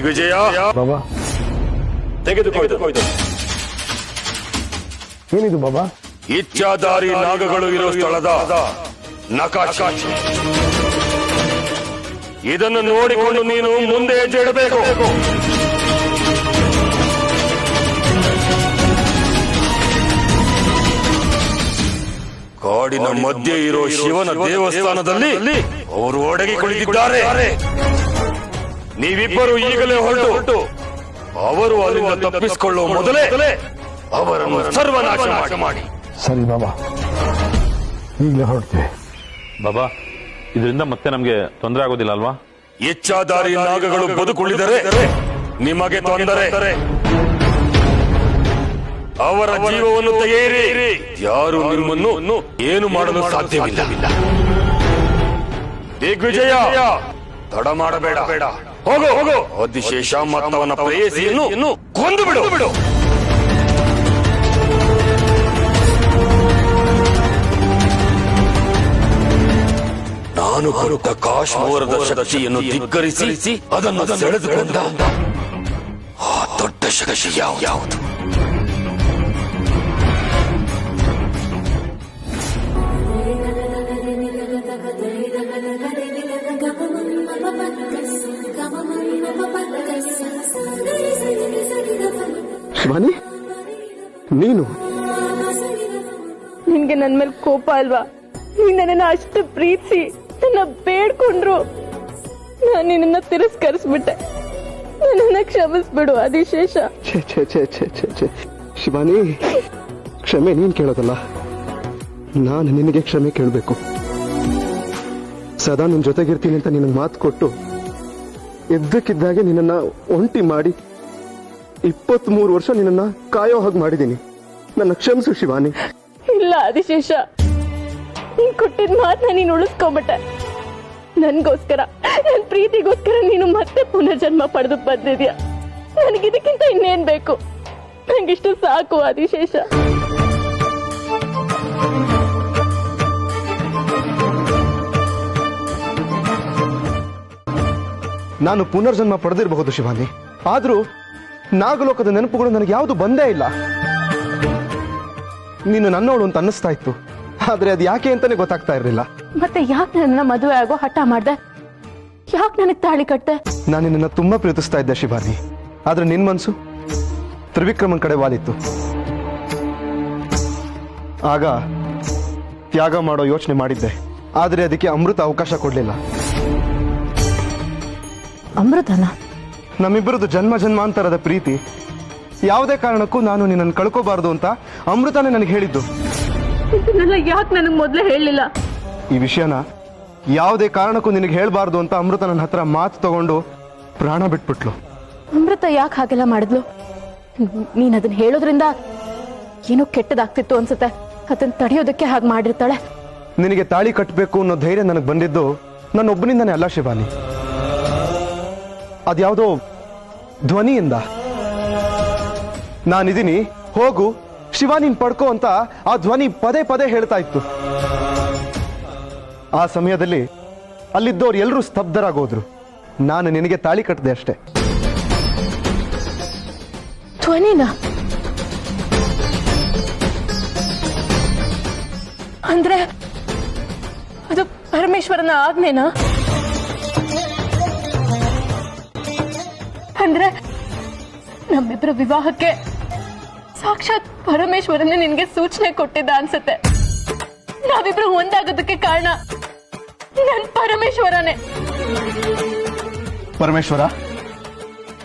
ದಿಗ್ವಿಜಯ ಬಾಬಾ ತೆಗೆದುಕೊಳ್ಳು. ಏನಿದು ಬಾಬಾ? ಇಚ್ಛಾಧಾರಿ ನಾಗಗಳು ಇರೋ ಸ್ಥಳದ ನಕಾಶೆ. ಇದನ್ನು ನೋಡಿಕೊಂಡು ನೀನು ಮುಂದೆ ಹೆಜ್ಜೆ ಇಡಬೇಕು. ಕಾಡಿನ ಮಧ್ಯೆ ಇರೋ ಶಿವನ ದೇವಸ್ಥಾನದಲ್ಲಿ ಅವರು ಒಡಗಿ ಕುಳಿತಿದ್ದಾರೆ. ನೀವಿಬ್ಬರು ಈಗಲೇ ಹೊರಟು ಅವರು ಅಲ್ಲಿಂದ ತಪ್ಪಿಸಿಕೊಳ್ಳುವ ಮೊದಲೇ ಅವರನ್ನು ಸರ್ವನಾಶ ಮಾಡಿ. ಸರಿ ಬಾಬಾ, ಈಗಲೇ ಹೊರಡ್ತೇವೆ. ಬಾಬಾ, ಇದರಿಂದ ಮತ್ತೆ ನಮ್ಗೆ ತೊಂದರೆ ಆಗೋದಿಲ್ಲ ಅಲ್ವಾ? ಇಚ್ಛಾಧಾರಿ ನಾಗಗಳು ಬದುಕುಳಿದರೆ ನಿಮಗೆ ತೊಂದರೆ. ಅವರ ಜೀವವನ್ನು ತೆಗೆಯಿರಿ. ಯಾರು ನಿಮ್ಮನ್ನು ಏನು ಮಾಡಲು ಸಾಧ್ಯವಿಲ್ಲ. ದಿಗ್ವಿಜಯ, ತಡ ಮಾಡಬೇಡ. ಹೋಗು. ಆದಿಶೇಷ ಮತ್ತವನ ಪ್ರೇಯಸಿಯನ್ನು ಕೊಂದು ಬಿಡು. ನಾನು ಕೊಟ್ಟ ಕಾಶ್ಮೀರದ ಶಕ್ತಿಯನ್ನು ಧಿಕ್ಕರಿಸಿ ಅದನ್ನು ಸೆಳೆದುಕೊಂಡ ಆ ದೊಡ್ಡ ಶಕ್ತಿ ಯಾವುದು? ಶಿವಾನಿ, ನೀನು? ನಿನ್ಗೆ ನನ್ ಮೇಲೆ ಕೋಪ ಅಲ್ವಾ? ನೀನ್ ನನ್ನನ್ನ ಅಷ್ಟು ಪ್ರೀತಿಸಿ ನನ್ನ ಬೇಡ್ಕೊಂಡ್ರು ನಾನು ನಿನ್ನ ತಿರಸ್ಕರಿಸ್ಬಿಟ್ಟೆ. ನನ್ನನ್ನ ಕ್ಷಮಿಸ್ಬಿಡು ಆದಿಶೇಷ. ಶಿವಾನಿ, ಕ್ಷಮೆ ನೀನ್ ಕೇಳೋದಲ್ಲ, ನಾನು ನಿನಗೆ ಕ್ಷಮೆ ಕೇಳಬೇಕು. ಸದಾ ನಿನ್ ಜೊತೆಗಿರ್ತೀನಿ ಅಂತ ನಿನಗೆ ಮಾತು ಕೊಟ್ಟು ಇದ್ದಕ್ಕಿದ್ದಾಗೆ ನಿನ್ನನ್ನ ಒಂಟಿ ಮಾಡಿ 23 ವರ್ಷ ನಿನ್ನನ್ನ ಕಾಯೋ ಹಾಗೆ ಮಾಡಿದ್ದೀನಿ. ನನ್ನ ಕ್ಷಮಿಸು ಶಿವಾನಿ. ಇಲ್ಲ ಆದಿಶೇಷ, ನೀನ್ ಕೊಟ್ಟಿದ್ ಮಾತನ್ನ ನೀನ್ ಉಳಿಸ್ಕೊಂಬಿಟ್ಟೆ. ನನ್ಗೋಸ್ಕರ, ನನ್ ಪ್ರೀತಿಗೋಸ್ಕರ ನೀನು ಮತ್ತೆ ಪುನರ್ಜನ್ಮ ಪಡೆದು ಬಂದಿದ್ಯಾ. ನನಗಿದಕ್ಕಿಂತ ಇನ್ನೇನ್ ಬೇಕು? ನಂಗಿಷ್ಟು ಸಾಕು ಆದಿಶೇಷ. ನಾನು ಪುನರ್ಜನ್ಮ ಪಡೆದಿರಬಹುದು ಶಿವಾನಿ, ಆದ್ರೂ ನಾಗಲೋಕದ ನೆನಪುಗಳು ನನಗೆ ಯಾವುದು ಬಂದೇ ಇಲ್ಲ. ನೀನು ನನ್ನೋಳು ಅಂತ ಅನ್ನಿಸ್ತಾ ಇತ್ತು, ಆದ್ರೆ ಅದು ಯಾಕೆ ಅಂತಾನೆ ಗೊತ್ತಾಗ್ತಾ ಇರಲಿಲ್ಲ. ಮತ್ತೆ ಯಾಕೆ ನನ್ನ ಮದುವೆ ಆಗೋ ಹಠ ಮಾಡ್ದೆ? ಯಾಕೆ ನನಗ್ ತಾಳಿ ಕಟ್ಟೆ? ನಾನು ನಿನ್ನ ತುಂಬಾ ಪ್ರೀತಿಸ್ತಾ ಇದ್ದೆ ಶಿವಾನಿ, ಆದ್ರೆ ನಿನ್ ಮನ್ಸು ತ್ರಿವಿಕ್ರಮನ್ ಕಡೆ ವಾಲಿತ್ತು. ಆಗ ತ್ಯಾಗ ಮಾಡೋ ಯೋಚನೆ ಮಾಡಿದ್ದೆ, ಆದ್ರೆ ಅದಕ್ಕೆ ಅಮೃತ ಅವಕಾಶ ಕೊಡ್ಲಿಲ್ಲ. ಅಮೃತನ? ನಮ್ಮಿಬ್ಬರದು ಜನ್ಮ ಜನ್ಮಾಂತರದ ಪ್ರೀತಿ, ಯಾವುದೇ ಕಾರಣಕ್ಕೂ ನಾನು ನಿನ್ನನ್ನು ಕಳ್ಕೋಬಾರದು ಅಂತ ಅಮೃತನೇ ನನಗೆ ಹೇಳಿದ್ದು. ಇದನ್ನೆಲ್ಲ ಯಾಕೆ ನನಗೆ ಮೊದಲೇ ಹೇಳಲಿಲ್ಲ? ಈ ವಿಷಯನ ಯಾವುದೇ ಕಾರಣಕ್ಕೂ ನಿನಗೆ ಹೇಳಬಾರ್ದು ಅಂತ ಅಮೃತ ನನ್ನ ಹತ್ರ ಮಾತು ತಗೊಂಡು ಪ್ರಾಣ ಬಿಟ್ಬಿಟ್ಲು. ಅಮೃತ ಯಾಕೆ ಹಾಗೆಲ್ಲ ಮಾಡಿದ್ಲು? ನೀನ್ ಅದನ್ನ ಹೇಳೋದ್ರಿಂದ ಏನೋ ಕೆಟ್ಟದಾಗ್ತಿತ್ತು ಅನ್ಸುತ್ತೆ. ಅದನ್ನ ತಡೆಯೋದಕ್ಕೆ ಹಾಗೆ ಮಾಡಿರ್ತಾಳೆ. ನಿನಗೆ ತಾಳಿ ಕಟ್ಟಬೇಕು ಅನ್ನೋ ಧೈರ್ಯ ನನಗೆ ಬಂದಿದ್ದು ನನ್ನೊಬ್ಬನಿಂದನೇ ಅಲ್ಲ ಶಿವಾನಿ, ಅದ್ಯಾವುದೋ ಧ್ವನಿಯಿಂದ. ನಾನಿದ್ದೀನಿ, ಹೋಗು ಶಿವಾನಿನ್ ಪಡ್ಕೋ ಅಂತ ಆ ಧ್ವನಿ ಪದೇ ಪದೇ ಹೇಳ್ತಾ ಇತ್ತು. ಆ ಸಮಯದಲ್ಲಿ ಅಲ್ಲಿದ್ದವ್ರು ಎಲ್ಲರೂ ಸ್ತಬ್ಧರಾಗೋದ್ರು. ನಾನು ನಿನಗೆ ತಾಳಿ ಕಟ್ಟದೆ ಅಷ್ಟೇ. ಧ್ವನಿನ? ಅಂದ್ರೆ ಅದು ಪರಮೇಶ್ವರನ ಆಜ್ಞೆನಾ? ಅಂದ್ರೆ ನಮ್ಮಿಬ್ಬರ ವಿವಾಹಕ್ಕೆ ಸಾಕ್ಷಾತ್ ಪರಮೇಶ್ವರನೇ ನಿನ್ಗೆ ಸೂಚನೆ ಕೊಟ್ಟಿದ್ದ ಅನ್ಸುತ್ತೆ. ನಾವಿಬ್ರು ಒಂದಾಗೋದಕ್ಕೆ ಕಾರಣ ನನ್ ಪರಮೇಶ್ವರನೇ. ಪರಮೇಶ್ವರ,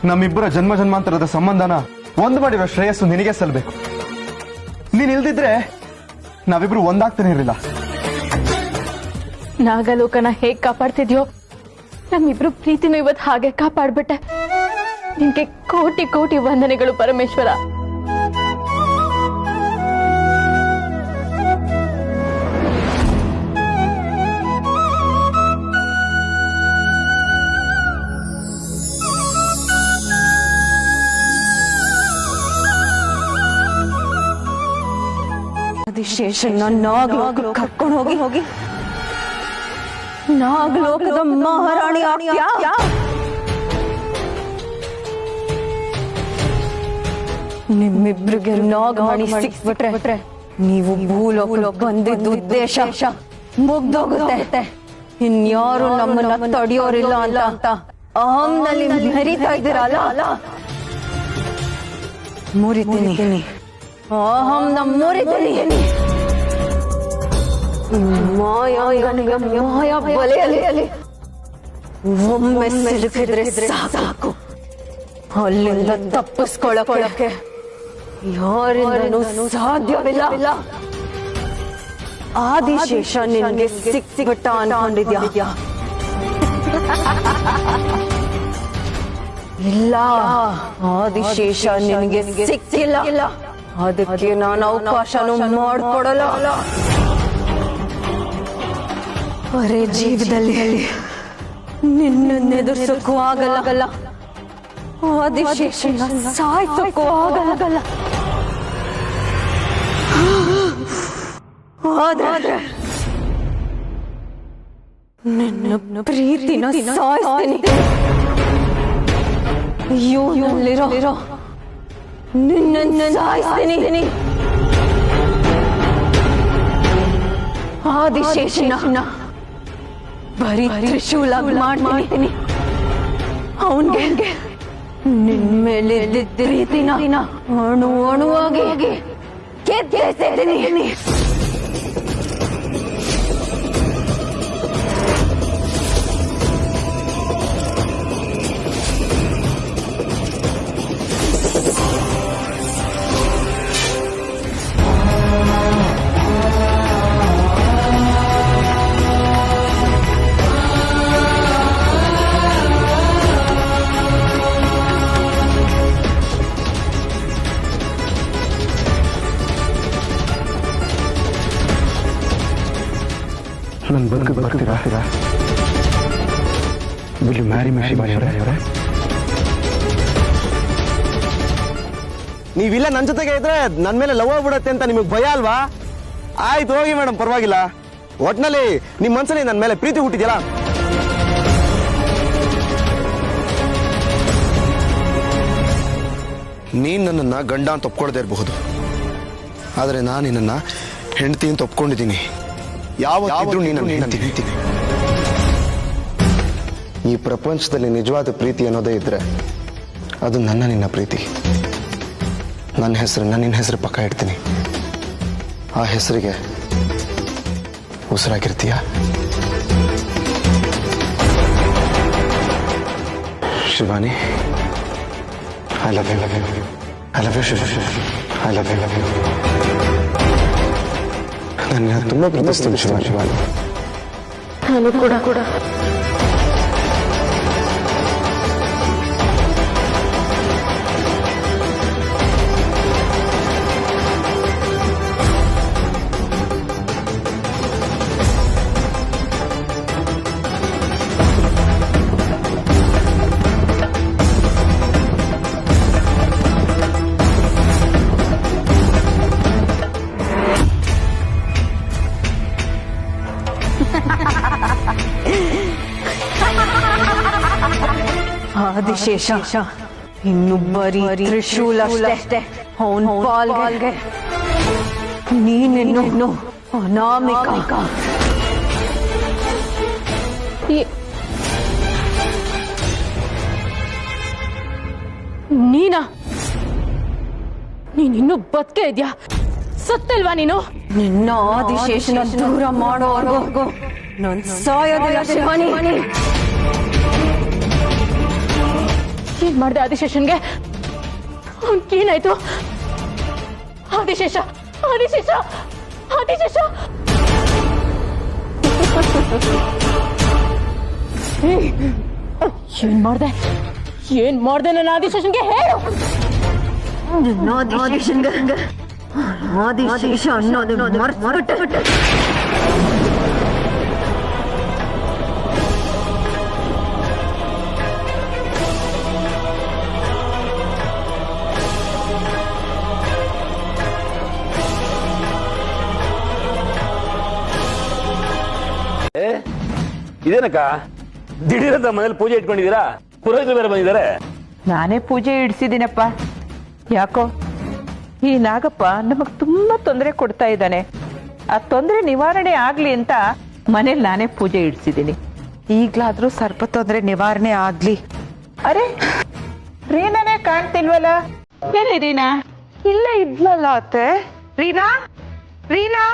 ನಮ್ಮಿಬ್ಬರ ಜನ್ಮ ಜನ್ಮಾಂತರದ ಸಂಬಂಧನ ಒಂದು ಮಾಡಿರೋ ಶ್ರೇಯಸ್ಸು ನಿನಗೆ ಸಲ್ಲಬೇಕು. ನೀನ್ ಇಲ್ದಿದ್ರೆ ನಾವಿಬ್ರು ಒಂದಾಗ್ತಾನೆ ಇರಲಿಲ್ಲ. ನಾಗಲೋಕನ ಹೇಗ್ ಕಾಪಾಡ್ತಿದ್ಯೋ ನಮ್ಮಿಬ್ರು ಪ್ರೀತಿನೂ ಇವತ್ತು ಹಾಗೆ ಕಾಪಾಡ್ಬಿಟ್ಟೆ. ನಿನ್ಗೆ ಕೋಟಿ ಕೋಟಿ ವಂದನೆಗಳು ಪರಮೇಶ್ವರ. ಆದಿಶೇಷನ ನಾಗಲೋಕ ಕರ್ಕೊಂಡು ಹೋಗಿ ನಾಗಲೋಕದ ಮಹಾರಾಣಿ ಆಗ್ತ್ಯಾ? ನಿಮ್ಮಿಬ್ರಿಗೆ ನಾಗಮಣಿ ಸಿಕ್ಬಿಟ್ರೆ ನೀವು ಭೂಲೋಕ ಬಂದಿದ್ದು ಉದ್ದೇಶ ಮುಗ್ದೋಗುತ್ತೆ. ಇನ್ಯಾರು ನಮ್ಮನ್ನ ತಡೆಯೋರಿಲ್ಲ ಅಂತ ಅಹಂನಲ್ಲಿ ಮೆರಿತಾ ಇದ್ದೀರಲ್ಲ, ಮುರಿತೀನಿ. ಅಹಂನ ಮುರಿತೀನಿ. ಮಾಯಾ ಬಲೆಯಲ್ಲಿ ಒಮ್ಮೆ ಸಿಲುಕಿದ್ರೆ ಸಾಕು. ಅಲ್ಲಿಂದ ತಪ್ಪಿಸ್ಕೊಳ್ಳಕ್ಕೆ ಯಾರಿಂದನೂ ಸಾಧ್ಯವಿಲ್ಲ. ಆದಿಶೇಷ ನಿನ್ಗೆ ಸಿಕ್ಬಿಟ್ಟ ಅನ್ಕೊಂಡಿದ್ಯಾ? ಇಲ್ಲ, ಆದಿಶೇಷ ನಿನ್ಗೆ ಸಿಕ್ಕಿಲ್ಲ. ಅದಕ್ಕೆ ನಾನು ಅವಕಾಶನೂ ಮಾಡ್ಕೊಡಲ್ಲ. ಬರೇ ಜೀವದಲ್ಲಿ ನಿನ್ನೆದುರಿಸಕ್ಕೂ ಆಗಲ್ಲ, ಆದಿಶೇಷನ ಸಾಯಿಸಕ್ಕೂ ಆಗಲ್ಲ. ಆದ್ರೆ ನಿನ್ನ ಪ್ರೀತಿನ ಸಾಯಿಸ್ತೀನಿ. ಇವನಲ್ಲಿರೋ ನಿನ್ನ ಸಾಯಿಸ್ತೀನಿ. ಆದಿಶೇಷನ ಬರೀ ತ್ರಿಶೂಲ ಮಾಡ್ತೀನಿ. ಅವನ್ಗೆ ನಿನ್ ಮೇಲೆ ಪ್ರೀತಿನ ಅಣುವಾಗಿ ಗೆದ್ದಿದ್ದೀನಿ. ನನ್ನ ಬದುಕಿಗೆ ಬರ್ತೀರಾ? Will you marry me Shivani ಅವರೇ? ನೀವಿಲ್ಲ ನನ್ನ ಜೊತೆಗೆ ಇದ್ರೆ ನನ್ನ ಮೇಲೆ ಲವ್ ಆಗ್ಬಿಡತ್ತೆ ಅಂತ ನಿಮಗೆ ಭಯ ಅಲ್ವಾ? ಆಯ್ತು ಹೋಗಿ ಮೇಡಮ್, ಪರವಾಗಿಲ್ಲ. ಒಟ್ನಲ್ಲಿ ನಿಮ್ಮ ಮನ್ಸಲ್ಲಿ ನನ್ನ ಮೇಲೆ ಪ್ರೀತಿ ಹುಟ್ಟಿದ್ಯಲ್ಲ. ನೀನ್ ನನ್ನನ್ನ ಗಂಡ ಅಂತ ಒಪ್ಕೊಳ್ದೇ ಇರಬಹುದು, ಆದ್ರೆ ನಾನು ನಿನ್ನನ್ನ ಹೆಂಡತಿ ಅಂತ ಒಪ್ಕೊಂಡಿದ್ದೀನಿ. ಯಾವತ್ತಿದ್ರೂ ನೀನು ಹೇಳ್ತೀನಿ. ಈ ಪ್ರಪಂಚದಲ್ಲಿ ನಿಜವಾದ ಪ್ರೀತಿ ಅನ್ನೋದೇ ಇದ್ರೆ ಅದು ನಿನ್ನ ಪ್ರೀತಿ. ನಿನ್ನ ಹೆಸರು ಪಕ್ಕ ಇಡ್ತೀನಿ. ಆ ಹೆಸರಿಗೆ ಉಸಿರಾಗಿರ್ತೀಯ. Shivani, I love you. I love you Shivani. I love you. ನನ್ನ ತುಂಬಾ ಪ್ರೀತಿಸ್ತೀನಿ ಶಿವಾನಿ. ನಾನು ಕೂಡ ಆದಿಶೇಷ ಇನ್ನು ಬರೀ ತ್ರಿಶೂಲ ಅಷ್ಟೇ. ಅವನ್ ಪಾಲ್ಗೆ ನೀನಿನ್ನು ಅನಾಮಿಕ. ನೀನಿನ್ನು ಬದುಕೆ ಇದ್ಯಾ? ಸತ್ತಲ್ವಾ ನೀನು? ನಿನ್ನ ಆದಿಶೇಷನ ದೂರ ಮಾಡೋವರೆಗೂ ನಾನು ಸಾಯೋದಿಲ್ಲ ಶಿವಾನಿ. ಏನ್ ಮಾಡ್ದೆ ಆದಿಶೇಷನ್ಗೆ? ಅವನ್ಗೇನಾಯ್ತು? ಆದಿಶೇಷ ಆದಿಶೇಷ ಆದಿಶೇಷ ಏನ್ ಮಾಡ್ದೆ ನನ್ನ ಆದಿಶೇಷನ್ಗೆ? ಹೇಳು. ಆದಿಶೇಷ ಅನ್ನೋದು ಮರ್ತ್ಬಿಟ್ಟೆ. ಇದೇನಕ್ಕ ದಿಢೀರಂತ ಮನೇಲಿ ಪೂಜೆ ಇಟ್ಕೊಂಡಿದ್ದೀರಾ? ಪುರೋಹಿತರು ಬೇರೆ ಬಂದಿದ್ದಾರೆ. ನಾನೇ ಪೂಜೆ ಇಡ್ಸಿದ್ದೀನಪ್ಪ. ಯಾಕೋ ಈ ನಾಗಪ್ಪ ನಮಗ್ ತುಂಬಾ ತೊಂದರೆ ಕೊಡ್ತಾ ಇದ್ದಾನೆ. ಆ ತೊಂದರೆ ನಿವಾರಣೆ ಆಗ್ಲಿ ಅಂತ ಮನೇಲಿ ನಾನೇ ಪೂಜೆ ಇಡ್ಸಿದ್ದೀನಿ. ಈಗ್ಲಾದ್ರೂ ಸರ್ಪ ತೊಂದರೆ ನಿವಾರಣೆ ಆಗ್ಲಿ. ಅರೆ ರೀನಾನೇ ಕಾಣ್ತಿಲ್ವಲ್ಲ? ಎಲ್ಲಿ ರೀನಾ? ಇಲ್ಲ ಇದ್ಲಲ್ಲ ಅತ್ತೆ. ರೀನಾ, ರೀನಾ,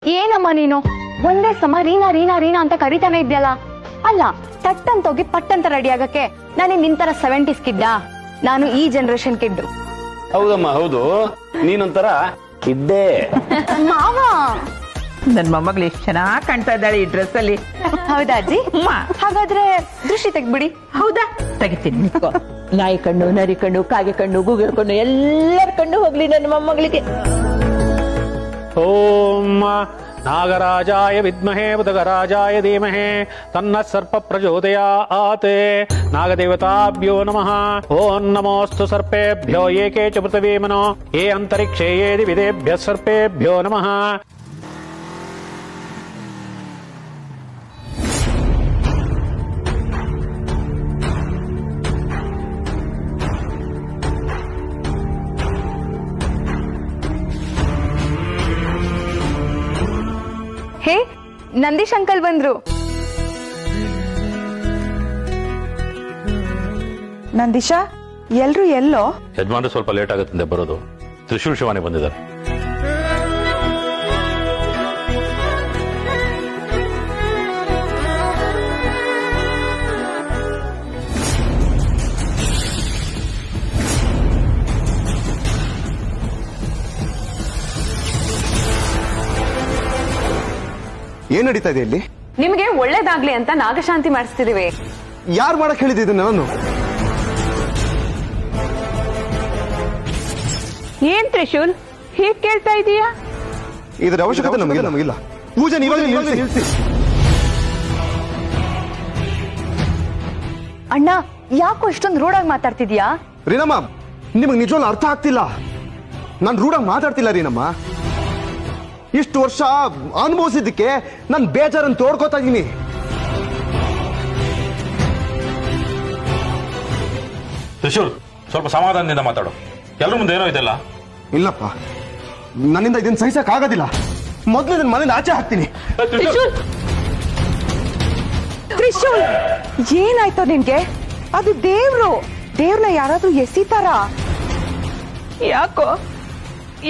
ಏನಮ್ಮ ನೀನು ಒಂದೇ ಸಮ ರೀನಾ ರೀನಾ ರೀನಾ ಅಂತ ಕರಿತಾನೆ ಇದ್ಯಲ್ಲ. ಅಲ್ಲ ತಟ್ಟಂತ ಹೋಗಿ ಪಟ್ಟಂತ ರೆಡಿ ಆಗಕ್ಕೆ ನಾನು ನಿಂತರ 70s ಕಿಡ್ಡ, ನಾನು ಈ ಜನರೇಷನ್ ಕಿಡ್ಡು. ಹೌದಮ್ಮ ಹೌದು, ನೀನೊಂಥರ ಇದ್ದೇ. ಮಾವ ನನ್ ಮೊಮ್ಮಗಳು ಎಷ್ಟು ಚೆನ್ನಾಗಿ ಕಾಣ್ತಾ ಇದ್ದಾಳೆ ಈ ಡ್ರೆಸ್ ಅಲ್ಲಿ. ಹೌದಾ ಅಜ್ಜಿ? ಹಾಗಾದ್ರೆ ದೃಷ್ಟಿ ತೆಗ್ಬಿಡಿ. ಹೌದಾ, ತೆಗಿತೀನಿ ನಿಂತ್ಕೋ. ನಾಯಿ ಕಣ್ಣು, ನರಿ ಕಣ್ಣು, ಕಾಗೆ ಕಣ್ಣು, ಗೂಗಲ್ ಕಣ್ಣು ಎಲ್ಲರ ಕಣ್ಣು ಹೋಗ್ಲಿ ನನ್ನ ಮೊಮ್ಮಗಳಿಗೆ. ಓಂ ನಾಗರಾಜಾಯ ವಿದ್ಮಹೇ ಬುಧಗರಾಜಾಯ ಧೀಮಹಿ ತನ್ನ ಸರ್ಪ ಪ್ರಚೋದಯಾತ್. ನಾಗದೇವತಾಭ್ಯೋ ನಮಃ. ಓಂ ನಮೋಸ್ತು ಸರ್ಪೇಭ್ಯೋ ಏಕೆ ಚ ಪೃಥಿವೀ ಮನೋ ಯೇ ಅಂತರಿಕ್ಷೇ ಯೇ ದಿವಿದೇಭ್ಯಃ ಸರ್ಪೇಭ್ಯೋ ನಮಃ. ಹೇ, ನಂದೀಶ್ ಅಂಕಲ್ ಬಂದ್ರು. ನಂದೀಶಾ, ಎಲ್ರು ಎಲ್ಲೋ? ಯಜಮಾನ್ರು ಸ್ವಲ್ಪ ಲೇಟ್ ಆಗುತ್ತೆ ಬರೋದು. ತ್ರಿಶೂಲ್ ಶಿವಾನಿ ಬಂದಿದ್ದಾರೆ. ಏನ್ ನಡೀತಾ ಇದೆ ಇಲ್ಲಿ? ನಿಮ್ಗೆ ಒಳ್ಳೇದಾಗ್ಲಿ ಅಂತ ನಾಗಶಾಂತಿ ಮಾಡಿಸ್ತಿದೀವಿ. ಯಾರು ಮಾಡಕ್ ಹೇಳಿದ್ದು ನಾನು? ಏನ್ ತ್ರಿಶೂಲ್ ಹೀಗ್ ಕೇಳ್ತಾ ಇದೀಯಾ? ಇದರ ಅವಶ್ಯಕತೆ ನಮಗಿಲ್ಲ. ಪೂಜೆ ನೀವೇ ನಿಲ್ಲಿಸಿ. ಅಣ್ಣ, ಯಾಕೋ ಇಷ್ಟೊಂದು ರೂಢಾಗಿ ಮಾತಾಡ್ತಿದ್ಯಾ? ರೀನಮ್ಮ, ನಿಮಗ್ ನಿಜವಾಗ್ಲೂ ಅರ್ಥ ಆಗ್ತಿಲ್ಲ. ನಾನು ರೂಢಾಗಿ ಮಾತಾಡ್ತಿಲ್ಲ ರೀನಮ್ಮ. ಇಷ್ಟು ವರ್ಷ ಅನುಭವಿಸಿದ್ದಕ್ಕೆ ನಾನು ಬೇಜಾರನ್ನು ತೋಡ್ಕೋತಾ ಇದ್ದೀನಿ. ತ್ರಿಶೂಲ್, ಸ್ವಲ್ಪ ಸಮಾಧಾನದಿಂದ ಮಾತಾಡು. ಎಲ್ಲರ ಮುಂದೆ ಏನೋ ಇದೆಲ್ಲ. ಇಲ್ಲಪ್ಪ, ನನ್ನಿಂದ ಇದನ್ನ ಸಹಿಸಕ್ ಆಗೋದಿಲ್ಲ. ಮೊದಲು ಇದನ್ನ ಮನೆಯಿಂದ ಆಚೆ ಹಾಕ್ತೀನಿ. ತ್ರಿಶೂಲ್, ಏನಾಯ್ತು ನಿನ್ಗೆ? ಅದು ದೇವ್ರನ್ನ ಯಾರಾದ್ರೂ ಎಸಿತಾರ?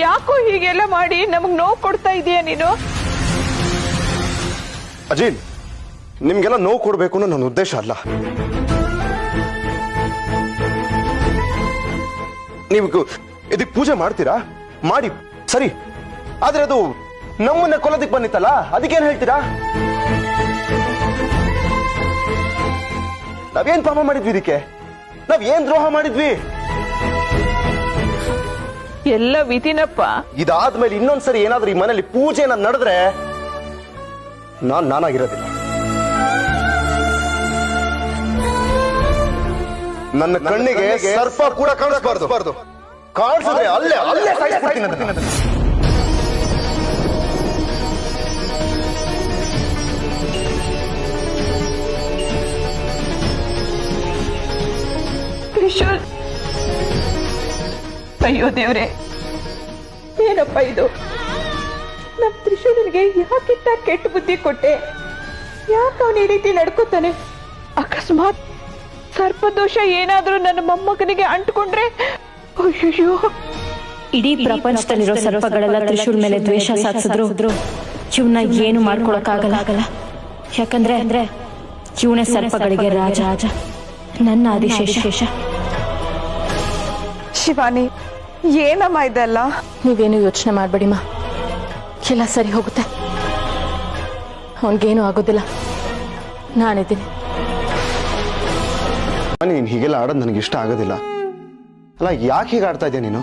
ಯಾಕೋ ಹೀಗೆಲ್ಲ ಮಾಡಿ ನಮಗ್ ನೋವು ಕೊಡ್ತಾ ಇದೀಯ ನೀನು? ಅಜಯ್, ನಿಮ್ಗೆಲ್ಲ ನೋವು ಕೊಡ್ಬೇಕು ಅನ್ನೋ ನನ್ನ ಉದ್ದೇಶ ಅಲ್ಲ. ನೀವು ಇದಕ್ ಪೂಜೆ ಮಾಡ್ತೀರಾ, ಮಾಡಿ ಸರಿ. ಆದ್ರೆ ಅದು ನಮ್ಮನ್ನ ಕೊಲ್ಲೋದಕ್ಕೆ ಬಂದಿತ್ತಲ್ಲ, ಅದಕ್ಕೇನ್ ಹೇಳ್ತೀರಾ? ನಾವೇನ್ ಪಾಪ ಮಾಡಿದ್ವಿ ಇದಕ್ಕೆ? ನಾವೇನ್ ದ್ರೋಹ ಮಾಡಿದ್ವಿ? ಎಲ್ಲ ವಿಧಿನಪ್ಪ. ಇದಾದ್ಮೇಲೆ ಇನ್ನೊಂದ್ಸರಿ ಏನಾದ್ರೂ ಈ ಮನೇಲಿ ಪೂಜೆ ನಡೆದ್ರೆ ನಾನಾಗಿರೋದಿಲ್ಲ. ನನ್ನ ಕಣ್ಣಿಗೆ ಸರ್ಪ ಕೂಡ ಕಾಣಿಸಬಾರ್ದು. ಕಾಣಿಸಿದ್ರೆ ಅಲ್ಲೇ ಸಾಯಿಸ್ಬಿಡ್ತೀನಿ ಅದನ್ನ. ತ್ರಿಶೂಲ್, ಅಯ್ಯೋ ದೇವ್ರೆ, ಏನಪ್ಪ ಇದು? ನಮ್ ತ್ರಿಶೂಲನಿಗೆ ಯಾಕಿಂತ ಕೆಟ್ಟ ಬುದ್ಧಿ ಕೊಟ್ಟೆ? ಯಾಕೆ ಅವನು ಈ ರೀತಿ ನಡ್ಕೋತಾನೆ? ಅಕಸ್ಮಾತ್ ಸರ್ಪದೋಷ ಏನಾದ್ರೂ ನನ್ನ ಮೊಮ್ಮಗನಿಗೆ ಅಂಟ್ಕೊಂಡ್ರೆ? ಅಯ್ಯೋ, ಇಡೀ ಪ್ರಪಂಚದಲ್ಲಿರೋ ಸರ್ಪಗಳೆಲ್ಲ ತ್ರಿಶೂಲ್ ಮೇಲೆ ದ್ವೇಷ ಸಾಧಿಸಿದ್ರು ಇವನ್ನ ಏನು ಮಾಡ್ಕೊಳಕ್ಕಾಗಲ್ಲ. ಯಾಕಂದ್ರೆ ಇವನೇ ಸರ್ಪಗಳಿಗೆ ರಾಜ, ನನ್ನ ಆದಿಶೇಷ. ಶಿವಾನಿ, ಏನಮ್ಮ ಇದೆಲ್ಲ? ನೀವೇನು ಯೋಚನೆ ಮಾಡ್ಬೇಡಿಮ್ಮ, ಎಲ್ಲ ಸರಿ ಹೋಗುತ್ತೆ. ಅವನ್ಗೇನು ಆಗೋದಿಲ್ಲ, ನಾನಿದ್ದೀನಿ. ನೀನ್ ಹೀಗೆಲ್ಲ ಆಡೋದು ನನಗೆ ಇಷ್ಟ ಆಗೋದಿಲ್ಲ. ಅಲ್ಲ, ಯಾಕೆ ಹೀಗೆ ಆಡ್ತಾ ಇದ್ಯಾ ನೀನು?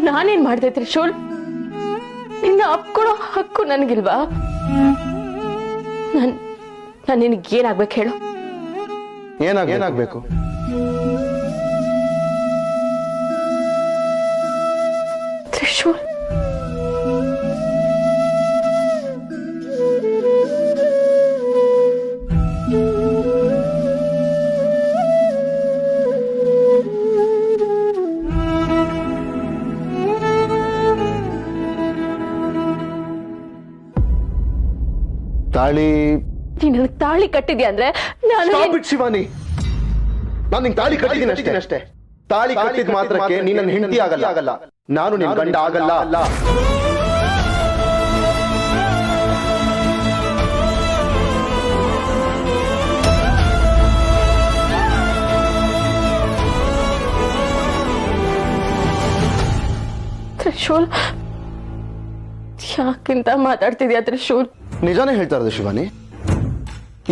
ನಾನೇನ್ ಮಾಡ್ದೆ ತ್ರಿಶೂಲ್? ನಿನ್ನ ಅಪ್ಕೊಳ್ಳೋ ಹಕ್ಕು ನನಗಿಲ್ವಾ? ನಾನು ನಿನಗೇನಾಗ್ಬೇಕು ಹೇಳು? ಏನಾಗ್ಬೇಕು? ತ್ರಿಶೂಲ್, ತಾಳಿ ನೀನ್ ನನಗ್ ತಾಳಿ ಕಟ್ಟಿದ್ಯಾ ಅಂದ್ರೆ ನಾನು ಶಿವಾನಿ, ನಾನು ನಿಂಗೆ ತಾಳಿ ಕಟ್ಟಿದ್ದೀನಿ ಅಷ್ಟೇ. ತಾಳಿ ಕಟ್ಟಿದ ಮಾತ್ರಕ್ಕೆ ನೀನ್ ನನ್ನ ಹೆಂಡತಿ ಆಗಲ್ಲ, ನಾನು ನಿನ್ ಗಂಡ ಆಗಲ್ಲ. ತ್ರಿಶೂಲ್, ಯಾಕಿಂತ ಮಾತಾಡ್ತಿದ್ಯಾ ತ್ರಿಶೂಲ್? ನಿಜಾನೇ ಹೇಳ್ತಾ ಇರೋದು ಶಿವಾನಿ.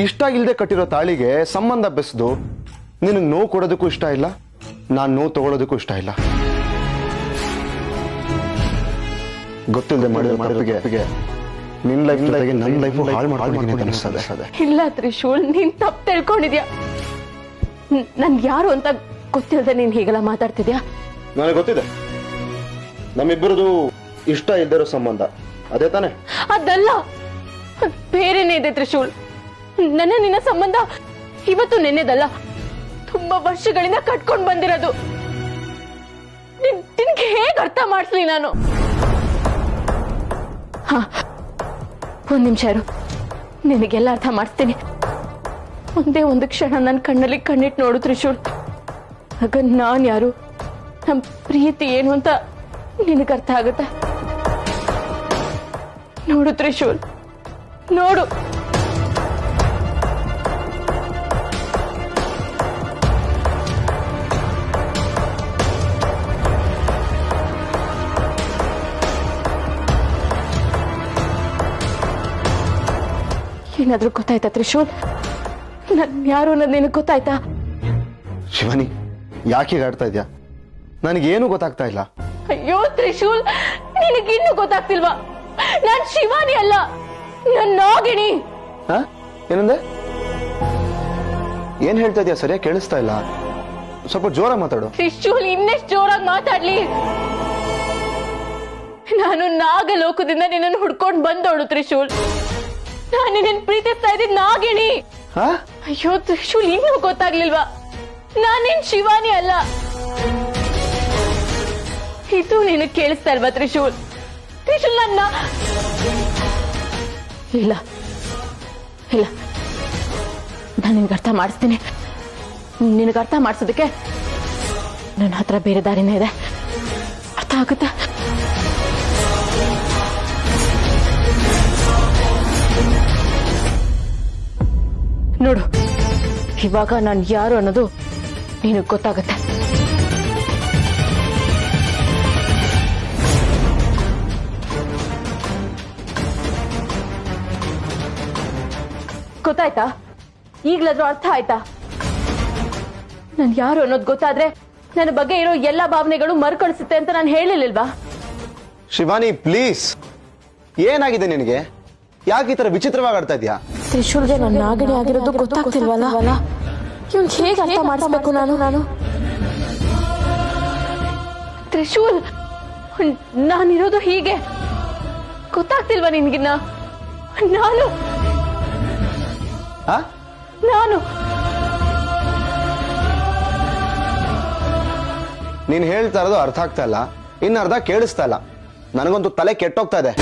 ಇಷ್ಟ ಇಲ್ಲದೆ ಕಟ್ಟಿರೋ ತಾಳಿಗೆ ಸಂಬಂಧ ಬೆಸೆದು ನಿನಗೆ ನೋವು ಕೊಡೋದಕ್ಕೂ ಇಷ್ಟ ಇಲ್ಲ, ನಾನು ನೋವು ತಗೊಳ್ಳೋದಕ್ಕೂ ಇಷ್ಟ ಇಲ್ಲ. ಗೊತ್ತಿಲ್ಲದೆ ಮಾಡಿರೋ ನಿನ್ ಲೈಫ್ ಜೊತೆಗೆ ನನ್ನ ಲೈಫ್ ಹಾಳು ಮಾಡ್ಕೊಂಡಿದ್ದೀನಿ ಅನಿಸ್ತದೆ. ಇಲ್ಲ ತ್ರಿಶೂಲ್, ನೀನ್ ತಪ್ಪು ತಿಳ್ಕೊಂಡಿದ್ಯಾ. ನನ್ ಯಾರು ಅಂತ ಗೊತ್ತಿಲ್ಲದೆ ನೀನ್ ಹೀಗೆಲ್ಲ ಮಾತಾಡ್ತಿದ್ಯಾ? ನನಗೆ ಗೊತ್ತಿದೆ, ನಮ್ಮಿಬ್ಬರದು ಇಷ್ಟ ಇಲ್ದಿರೋ ಸಂಬಂಧ, ಅದೇ ತಾನೆ? ಅದಲ್ಲ, ಬೇರೆನೇ ಇದೆ ತ್ರಿಶೂಲ್. ನಿನ್ನ ಸಂಬಂಧ ಇವತ್ತು ನೆನ್ನೆದಲ್ಲ, ತುಂಬಾ ವರ್ಷಗಳಿಂದ ಕಟ್ಕೊಂಡ್ ಬಂದಿರೋದು. ನಿನ್ಗೆ ಹೇಗ್ ಅರ್ಥ ಮಾಡಿಸ್ಲಿ ನಾನು? ಹಾ, ಒಂದ್ ನಿಮಿಷ ಇರು, ನಿನಗೆಲ್ಲ ಅರ್ಥ ಮಾಡಿಸ್ತೀನಿ. ಒಂದೇ ಒಂದು ಕ್ಷಣ ನನ್ನ ಕಣ್ಣಲ್ಲಿ ಕಣ್ಣಿಟ್ಟು ನೋಡು ತ್ರಿಶೂಲ್. ಆಗ ನಾನ್ ಯಾರು, ನಮ್ ಪ್ರೀತಿ ಏನು ಅಂತ ನಿನಗೆ ಅರ್ಥ ಆಗುತ್ತೆ. ನೋಡು ತ್ರಿಶೂಲ್, ನೋಡು. ಏನಾದ್ರೂ ಗೊತ್ತಾಯ್ತಾ ತ್ರಿಶೂಲ್? ನನ್ ಯಾರು ಅನ್ನೋದು ನಿನಗೆ ಗೊತ್ತಾಯ್ತಾ? ಶಿವಾನಿ, ಯಾಕೆ ಆಡ್ತಾ ಇದ್ಯಾ? ನನಗೇನು ಗೊತ್ತಾಗ್ತಾ ಇಲ್ಲ. ಅಯ್ಯೋ ತ್ರಿಶೂಲ್, ನಿನಗಿನ್ನೂ ಗೊತ್ತಾಗ್ತಿಲ್ವಾ? ನಾನ್ ಶಿವಾನಿ ಅಲ್ಲ, ನನ್ನ ನಾಗಿಣಿ. ಏನಂದೆ? ಏನ್ ಹೇಳ್ತಾ ಇದ್ಯಾ? ಸರಿಯಾಗಿ ಕೇಳಿಸ್ತಾ ಇಲ್ಲ, ಸ್ವಲ್ಪ ಜೋರಾಗಿ ಮಾತಾಡು. ತ್ರಿಶೂಲ್, ಇನ್ನೆಷ್ಟು ಜೋರಾಗಿ ಮಾತಾಡ್ಲಿ? ನಾನು ನಾಗಲೋಕದಿಂದ ನಿನ್ನನ್ನು ಹುಡ್ಕೊಂಡು ಬಂದೋಳು ತ್ರಿಶೂಲ್. ನಾನು ನಿನ್ನ ಪ್ರೀತಿಸ್ತಾ ಇದ್ದಿದ್ ನಾಗಿಣಿ. ಅಯ್ಯೋ ತ್ರಿಶೂಲ್, ಇನ್ನೂ ಗೊತ್ತಾಗ್ಲಿಲ್ವಾ? ನಾನೇನ್ ಶಿವಾನಿ ಅಲ್ಲ. ಇದು ನಿನಗೆ ಕೇಳಿಸ್ತಾ ಇಲ್ವಾ ತ್ರಿಶೂಲ್? ತ್ರಿಶೂಲ್, ನನ್ನ ಇಲ್ಲ ಇಲ್ಲ, ನಾನು ನಿನ್ಗೆ ಅರ್ಥ ಮಾಡಿಸ್ತೀನಿ. ನಿನಗೆ ಅರ್ಥ ಮಾಡಿಸೋದಕ್ಕೆ ನನ್ನ ಹತ್ರ ಬೇರೆ ದಾರಿನೇ ಇದೆ. ಅರ್ಥ ಆಗುತ್ತಾ? ನೋಡು, ಇವಾಗ ನಾನು ಯಾರು ಅನ್ನೋದು ನಿನಗೆ ಗೊತ್ತಾಗುತ್ತೆ. ಗೊತ್ತಾಯ್ತಾ? ಈಗ್ಲಾದ್ರೂ ಅರ್ಥ ಆಯ್ತಾ? ನಾನು ಯಾರು ಅನ್ನೋದು ಗೊತ್ತಾದ್ರೆ ನನ್ನ ಬಗ್ಗೆ ಇರೋ ಎಲ್ಲ ಭಾವನೆಗಳು ಮರುಕಳಿಸುತ್ತೆ ಅಂತ ನಾನು ಹೇಳಿರ್ಲಿಲ್ವಾ? ಶಿವಾನಿ ಪ್ಲೀಸ್, ಏನಾಗಿದೆ ನಿನಗೆ? ಯಾಕೆ ಈ ತರ ವಿಚಿತ್ರವಾಗಿ ಆಡ್ತಾ ಇದ್ಯಾ? ತ್ರಿಶೂಲ್ಗೆ ನನ್ನ ನಾಗಣಿ ಆಗಿರೋದು ಗೊತ್ತಾಗ್ತಿಲ್ವಲ್ಲ? ಇವ್ನ್ ಹೇಗೆ ಅರ್ಥ ಮಾಡಿಸ್ಬೇಕು ನಾನು? ತ್ರಿಶೂಲ್, ನಾನಿರೋದು ಹೀಗೆ ಗೊತ್ತಾಗ್ತಿಲ್ವಾ ನಿನ್ಗಿನ್ನ? ನಾನು ನೀನ್ ಹೇಳ್ತಾ ಇರೋದು ಅರ್ಥ ಆಗ್ತಾ ಇಲ್ಲ, ಇನ್ನು ಅರ್ಧ ಕೇಳಿಸ್ತಾ ಇಲ್ಲ. ನನಗಂತೂ ತಲೆ ಕೆಟ್ಟೋಗ್ತಾ ಇದೆ.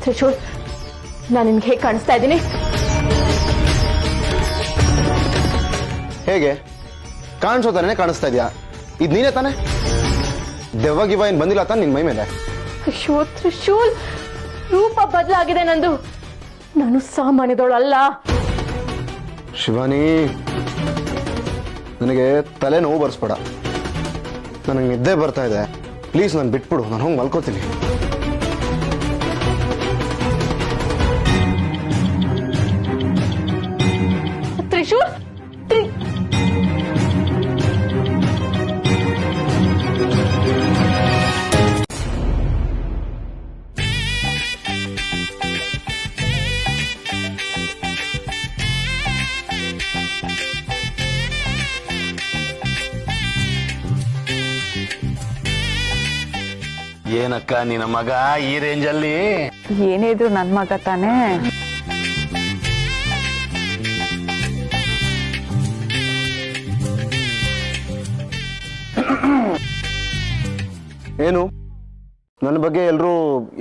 ತ್ರಿಶೂಲ್, ನಾನು ನಿನ್ಗೆ ಹೇಗೆ ಕಾಣಿಸ್ತಾ ಇದ್ದೀನಿ? ಹೇಗೆ ಕಾಣಿಸೋ ತಾನೇ ಕಾಣಿಸ್ತಾ ಇದೆಯಾ? ಇದು ನೀನೇ ತಾನೆ? ದೆವ್ವ ಗಿವ ಏನ್ ಬಂದಿಲ್ಲ ತಾನೆ ನಿನ್ ಮೈ ಮೇಲೆ? ಅಯ್ಯೋ ತ್ರಿಶೂಲ್, ರೂಪ ಬದಲಾಗಿದೆ ನಂದು. ನಾನು ಸಾಮಾನ್ಯದವಳಲ್ಲ. ಶಿವಾನಿ, ನನಗೆ ತಲೆ ನೋವು ಬರ್ಸ್ಬೇಡ. ನನಗೆ ನಿದ್ದೆ ಬರ್ತಾ ಇದೆ. ಪ್ಲೀಸ್ ನಾನು ಬಿಟ್ಬಿಡು, ನಾನು ಹೋಗಿ ಮಲ್ಕೋತೀನಿ. ತ್ರಿಶೂಲ್, ಏನಕ್ಕ ನಿನ್ನ ಮಗ ಈ ರೇಂಜಲ್ಲಿ? ಏನೇ ಇದ್ರು ನನ್ ಮಗ ತಾನೇ. ಏನು ನನ್ನ ಬಗ್ಗೆ ಎಲ್ರು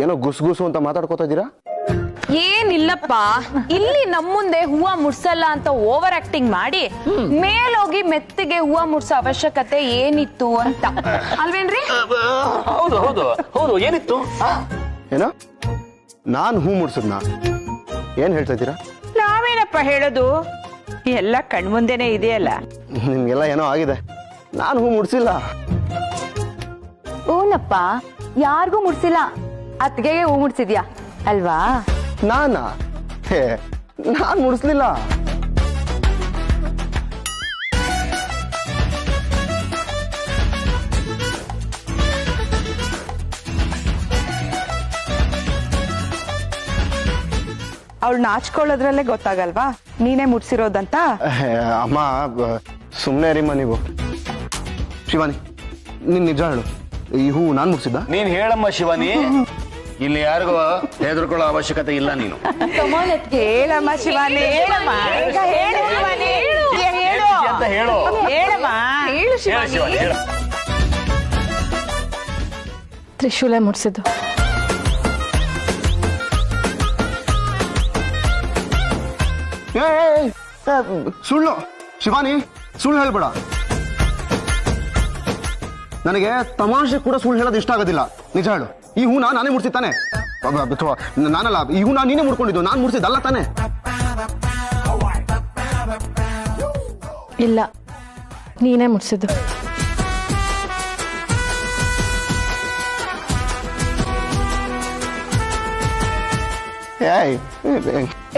ಏನೋ ಗುಸು ಅಂತ ಮಾತಾಡ್ಕೋತಾ ಇದ್ದೀರಾ? ಏನಿಲ್ಲಪ್ಪ, ಇಲ್ಲಿ ನಮ್ ಮುಂದೆ ಹೂವ ಮುಡ್ಸಲ್ಲ ಅಂತ ಓವರ್ ಆಕ್ಟಿಂಗ್ ಮಾಡಿ ಮೇಲೋಗಿ ಮೆತ್ತಿಗೆ ಹೂವ ಮುಡ್ಸೋ ಅವಶ್ಯಕತೆ ಏನಿತ್ತು ಅಂತ ಅಲ್ವೇನ್ರಿ? ಹೌದು ಹೌದು ಹೌದು, ಏನಿತ್ತು? ಏನೋ ನಾನ್ ಹೂ ಮುಡ್ಸದ್ನಾ? ಏನ್ ಹೇಳ್ತಾ ಇದ್ದೀರಾ? ನಾವೇನಪ್ಪ ಹೇಳೋದು, ಎಲ್ಲ ಕಣ್ಮುಂದೆನೆ ಇದೆಯಲ್ಲ. ನಿಮ್ಗೆಲ್ಲ ಏನೋ ಆಗಿದೆ, ನಾನು ಹೂ ಮುಡ್ಸಿಲ್ಲ. ಓನಪ್ಪ, ಯಾರಿಗೂ ಮುಡ್ಸಿಲ್ಲ, ಅತ್ಗೆಗೆ ಹೂ ಮುಡ್ಸಿದ್ಯಾ ಅಲ್ವಾ? ನಾನಾ? ಹೇ, ನಾನ್ ಮುಡ್ಸ್ಲಿಲ್ಲ. ಅವಳು ನಾಚ್ಕೊಳ್ಳೋದ್ರಲ್ಲೇ ಗೊತ್ತಾಗಲ್ವಾ ನೀನೇ ಮುಡ್ಸಿರೋದಂತ? ಹೇ, ಅಮ್ಮ ಸುಮ್ನೆ ರೀಮ್ಮ ನೀವು. ಶಿವಾನಿ, ನೀನ್ ನಿಜ ಹೇಳು, ಈ ಹೂ ನಾನ್ ಮುಡ್ಸಿದ್ದ? ನೀನ್ ಹೇಳಮ್ಮ ಶಿವಾನಿ, ಇಲ್ಲಿ ಯಾರಿಗೂ ಹೆದರ್ಕೊಳ್ಳೋ ಅವಶ್ಯಕತೆ ಇಲ್ಲ. ನೀನು ಹೇಳಮ್ಮ ಶಿವಾನಿ, ಹೇಳಮ್ಮ. ಈಗ ಹೇಳು ಶಿವಾನಿ, ಹೇಳು ಅಂತ ಹೇಳು. ಹೇಳಮ್ಮ, ಹೇಳು ಶಿವಾನಿ. ಶಿವಾನಿ ಹೇಳು. ತ್ರಿಶೂಲ ಮುಡ್ಸಿದ್ದು. ಸುಳ್ಳು ಶಿವಾನಿ, ಸುಳ್ಳು ಹೇಳ್ಬೇಡ. ನನಗೆ ತಮಾಷೆ ಕೂಡ ಸುಳ್ಳು ಹೇಳೋದು ಇಷ್ಟ ಆಗೋದಿಲ್ಲ. ನಿಜ ಹೇಳು, ಈ ಹೂ ನಾನೇ ಮುಡ್ಸಿದ್ದಾನೆ? ನಾನಲ್ಲ, ಈ ಹೂ ನೀನೇ ಮುಡ್ಕೊಂಡಿದ್ದು, ನಾನ್ ಮುಡ್ಸಿದ್ದಲ್ಲ ತಾನೆ? ಇಲ್ಲ, ನೀನೇ ಮುಡ್ಸಿದ್ದು.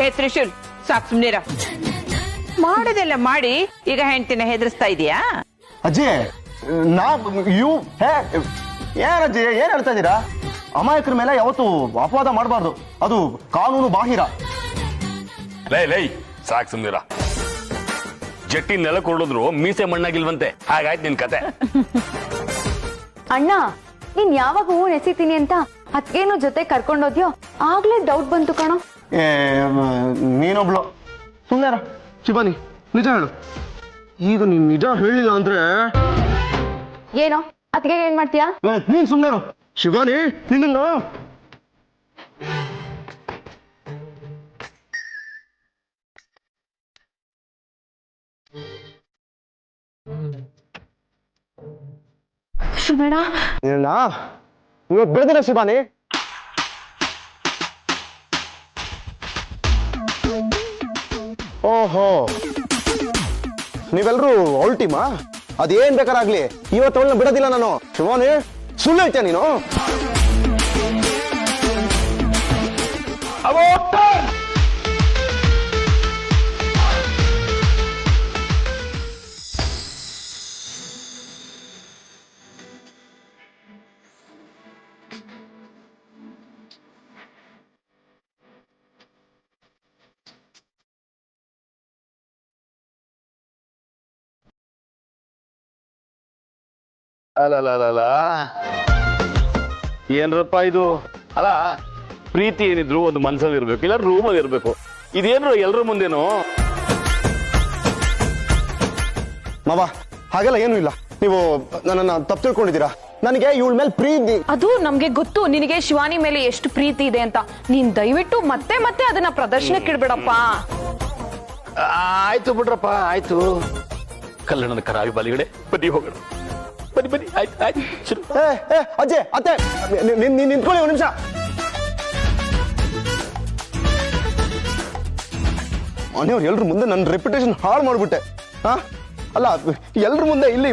ಏ ತ್ರಿಶೂಲ್, ಸಾಕು ಸುಮ್ನಿರ. ಮಾಡೋದೆಲ್ಲ ಮಾಡಿ ಈಗ ಹೆಂಡತಿನ ಹೆದರ್ಸ್ತಾ ಇದೀಯಾ? ಅಜ್ಜಿ, ಏನಜ್ಜಿ ಏನ್ ಹೇಳ್ತಾ ಇದ್ದೀರಾ? ಅಮಾಯಕರ ಮೇಲೆ ಯಾವತ್ತು ಅಪವಾದ ಮಾಡಬಾರ್ದು, ಅದು ಕಾನೂನು ಬಾಹಿರ. ಲೈ ಸಾಕ್ ಸುಮ್ನಿರ. ಜಟ್ಟಿ ನೆಲ ಕೊಡಿದ್ರು ಮೀಸೆ ಮಣ್ಣಾಗಿಲ್ವಂತೆ, ಹಾಗಾಯ್ತು ನಿನ್ ಕತೆ. ಅಣ್ಣ, ನೀನ್ ಯಾವಾಗ ಹೂ ನೆಸಿತೀನಿ ಅಂತ ಅದ್ಕೇನು ಜೊತೆ ಕರ್ಕೊಂಡೋದ್ಯೋ ಆಗ್ಲೇ ಡೌಟ್ ಬಂತು ಕಣೋ. ನೀನೊಬ್ಳು ಸುಮ್ಮನೆ ಶಿವಾನಿ, ನಿಜ ಹೇಳು. ಈಗ ನೀನ್ ನಿಜ ಹೇಳಿಲ್ಲ ಅಂದ್ರೆ ಏನೋ ಅದ್ಗೆ ಏನ್ ಮಾಡ್ತೀಯಾ? ನೀನ್ ಸುಮ್ಮನೆ ಶಿವಾನಿ, ನಿನ್ನ ಇವತ್ತು ಬೆಳೆದಿಲ್ಲ ಶಿವಾನಿ. ಓಹೋ, ನೀವೆಲ್ರೂ ಅವಳ ಟೀಮಾ? ಅದೇನ್ ಬೇಕಾರಾಗ್ಲಿ, ಇವತ್ತು ಅವಳನ್ನ ಬಿಡೋದಿಲ್ಲ ನಾನು. ಶಿವಾನಿ, ಸುಳ್ಳು ಹೇಳ್ತೀಯ ನೀನು? ಅಲ್ಲ, ಏನ್ರಪ್ಪ ಇದು? ಅಲ್ಲ, ಪ್ರೀತಿ ಏನಿದ್ರು ಒಂದು ಮನ್ಸಲ್ಲಿ ಇರ್ಬೇಕು, ಇಲ್ಲ ರೂಮಲ್ಲಿ ಇರ್ಬೇಕು. ಇದೇನ್ರು ಎಲ್ರ ಮುಂದೇನು? ಮಾವ, ಹಾಗೆಲ್ಲ ಏನು ಇಲ್ಲ. ನೀವು ನನ್ನನ್ನ ತಪ್ಪು ತಿಳ್ಕೊಂಡಿದ್ದೀರಾ. ನನಗೆ ಇವಳ ಮೇಲೆ ಪ್ರೀತಿ. ಅದು ನಮ್ಗೆ ಗೊತ್ತು ನಿನಗೆ ಶಿವಾನಿ ಮೇಲೆ ಎಷ್ಟು ಪ್ರೀತಿ ಇದೆ ಅಂತ. ನೀನ್ ದಯವಿಟ್ಟು ಮತ್ತೆ ಮತ್ತೆ ಅದನ್ನ ಪ್ರದರ್ಶನಕ್ಕೆ ಇಡ್ಬೇಡಪ್ಪ. ಆಯ್ತು ಬಿಡ್ರಪ್ಪ, ಆಯ್ತು. ಕಲ್ಲಣ್ಣನ ಕರಾವಿ ಬಾಲಿಗಡೆ ಬನ್ನಿ, ಹೋಗೋಣ. ಬನ್ನಿ ಆಯ್ತು. ಅಜ್ಜೆ, ಅತ್ತೆ, ನಿಂತ್ಕೊಳ್ಳಿ ಒಂದು ನಿಮಿಷ. ಮನೆಯವ್ರು ಎಲ್ರ ಮುಂದೆ ನನ್ನ ರೆಪ್ಯುಟೇಷನ್ ಹಾಳು ಮಾಡ್ಬಿಟ್ಟೆ. ಅಲ್ಲ, ಎಲ್ರ ಮುಂದೆ ಇಲ್ಲಿ